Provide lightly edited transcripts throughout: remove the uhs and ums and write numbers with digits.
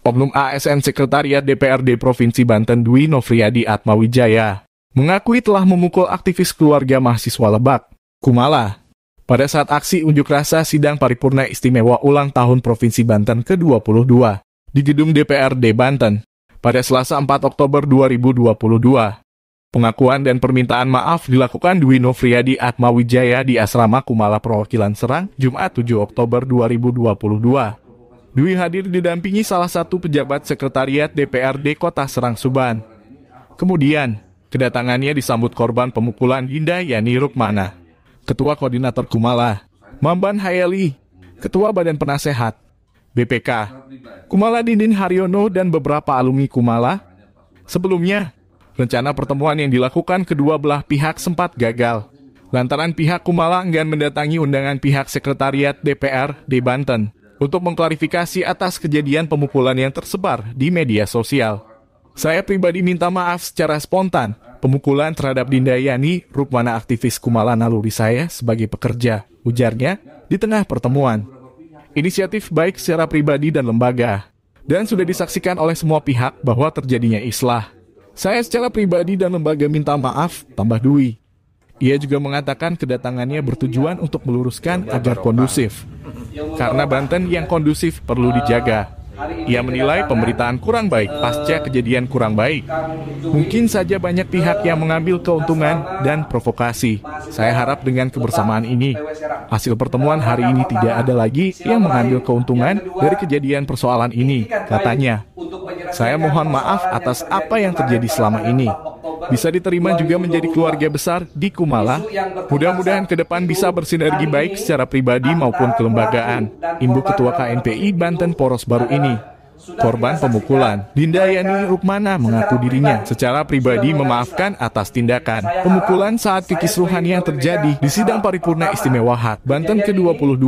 Oknum ASN Sekretariat DPRD Provinsi Banten Dwi Nofriyadi Atmawijaya mengakui telah memukul aktivis keluarga mahasiswa Lebak, Kumala, pada saat aksi unjuk rasa sidang paripurna istimewa ulang tahun Provinsi Banten ke-22 di gedung DPRD Banten pada Selasa 4 Oktober 2022. Pengakuan dan permintaan maaf dilakukan Dwi Nofriyadi Atmawijaya di Asrama Kumala Perwakilan Serang, Jumat 7 Oktober 2022. Dwi hadir didampingi salah satu pejabat sekretariat DPRD Kota Serang Suban. Kemudian, kedatangannya disambut korban pemukulan Dinda Yani Rukmana, Ketua Koordinator Kumala, Mamban Hayeli, Ketua Badan Penasehat, BPK, Kumala Dindin Haryono dan beberapa alumni Kumala. Sebelumnya, rencana pertemuan yang dilakukan kedua belah pihak sempat gagal, lantaran pihak Kumala enggan mendatangi undangan pihak sekretariat DPRD Banten untuk mengklarifikasi atas kejadian pemukulan yang tersebar di media sosial. Saya pribadi minta maaf secara spontan. Pemukulan terhadap Dinda Yani Rukmana aktivis Kumala naluri saya sebagai pekerja, ujarnya di tengah pertemuan. Inisiatif baik secara pribadi dan lembaga, dan sudah disaksikan oleh semua pihak bahwa terjadinya islah. Saya secara pribadi dan lembaga minta maaf, tambah Dwi. Ia juga mengatakan kedatangannya bertujuan untuk meluruskan agar kondusif. Karena Banten yang kondusif perlu dijaga. Ia menilai pemberitaan kurang baik pasca kejadian kurang baik. Mungkin saja banyak pihak yang mengambil keuntungan dan provokasi. Saya harap dengan kebersamaan ini, hasil pertemuan hari ini tidak ada lagi yang mengambil keuntungan dari kejadian persoalan ini, katanya. Saya mohon maaf atas apa yang terjadi selama ini. Bisa diterima juga menjadi keluarga besar di Kumala. Mudah-mudahan ke depan bisa bersinergi baik secara pribadi maupun kelembagaan. Imbu Ketua KNPI Banten Poros baru ini. Korban pemukulan, Dinda Yani Rukmana mengaku dirinya secara pribadi memaafkan atas tindakan pemukulan saat kekisruhan yang terjadi di sidang paripurna istimewa HAK Banten ke-22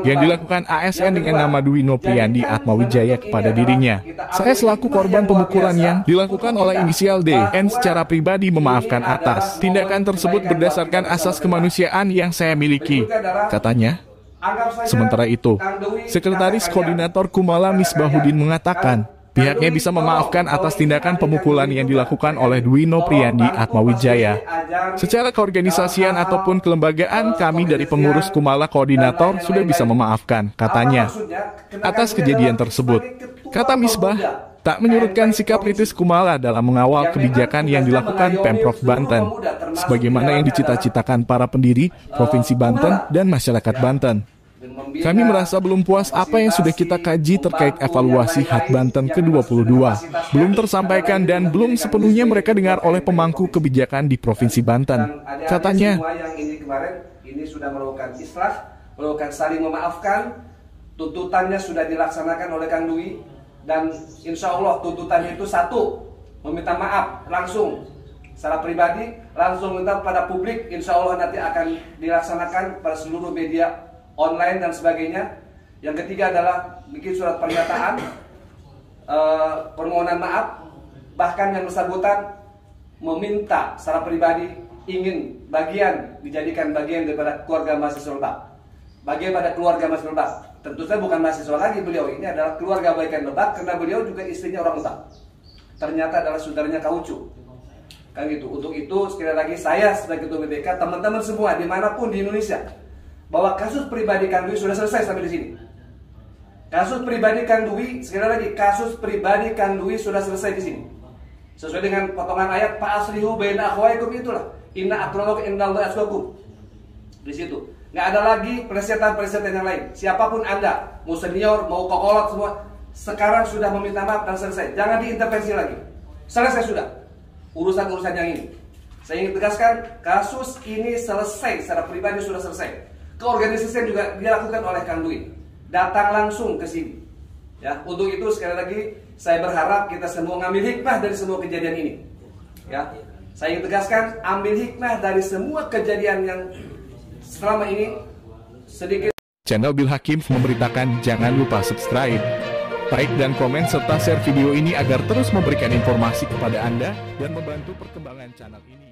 yang dilakukan ASN dengan nama Dwi Nofriyadi Atmawijaya kepada dirinya. Saya selaku korban pemukulan yang dilakukan oleh inisial D, N secara pribadi memaafkan atas tindakan tersebut berdasarkan asas kemanusiaan yang saya miliki, katanya. Sementara itu, Sekretaris Koordinator Kumala Misbahudin mengatakan pihaknya bisa memaafkan atas tindakan pemukulan yang dilakukan oleh Dwi Nofriyadi Atmawijaya. Secara keorganisasian ataupun kelembagaan, kami dari pengurus Kumala Koordinator sudah bisa memaafkan, katanya, atas kejadian tersebut. Kata Misbah, tak menyurutkan sikap kritis Kumala dalam mengawal kebijakan yang dilakukan Pemprov Banten, sebagaimana yang dicita-citakan para pendiri Provinsi Banten dan masyarakat Banten. Kami merasa belum puas apa yang sudah kita kaji terkait evaluasi HAK Banten ke-22. Belum tersampaikan dan belum sepenuhnya mereka dengar oleh pemangku kebijakan di Provinsi Banten, katanya. Ini sudah melakukan islah, melakukan saling memaafkan, tuntutannya sudah dilaksanakan oleh Kang Dwi, dan insya Allah tuntutannya itu satu, meminta maaf langsung secara pribadi, langsung minta pada publik, insya Allah nanti akan dilaksanakan pada seluruh media online dan sebagainya. Yang ketiga adalah bikin surat pernyataan permohonan maaf, bahkan yang bersangkutan meminta secara pribadi ingin dijadikan bagian daripada keluarga mahasiswa Lebak, bagian pada keluarga mahasiswa Lebak. Tentu saja bukan mahasiswa lagi beliau, ini adalah keluarga bagian Lebak karena beliau juga istrinya orang Lebak, ternyata adalah saudaranya Kaucu, kan gitu. Untuk itu sekali lagi saya sebagai Ketua BPK, teman-teman semua dimanapun di Indonesia, bahwa kasus pribadi Kang Dwi sudah selesai sampai di sini. Kasus pribadi Kang Dwi, sekali lagi, kasus pribadi Kang Dwi sudah selesai di sini. Sesuai dengan potongan ayat Pak Aslihu baina akhwaikum, itulah inna akramakum indallahi atqakum. Di situ nggak ada lagi presetan yang lain. Siapapun Anda, mau senior, mau kokolot, semua sekarang sudah meminta maaf dan selesai. Jangan diintervensi lagi. Selesai sudah urusan-urusan yang ini. Saya ingin tegaskan, kasus ini selesai secara pribadi, sudah selesai. Keorganisasian juga dilakukan oleh Kang Dwi, datang langsung ke sini. Ya, untuk itu sekali lagi saya berharap kita semua ngambil hikmah dari semua kejadian ini. Ya, saya ingin tegaskan, ambil hikmah dari semua kejadian yang selama ini sedikit. Channel Bil Hakim memberitakan jangan lupa subscribe, like dan komen serta share video ini agar terus memberikan informasi kepada Anda dan membantu perkembangan channel ini.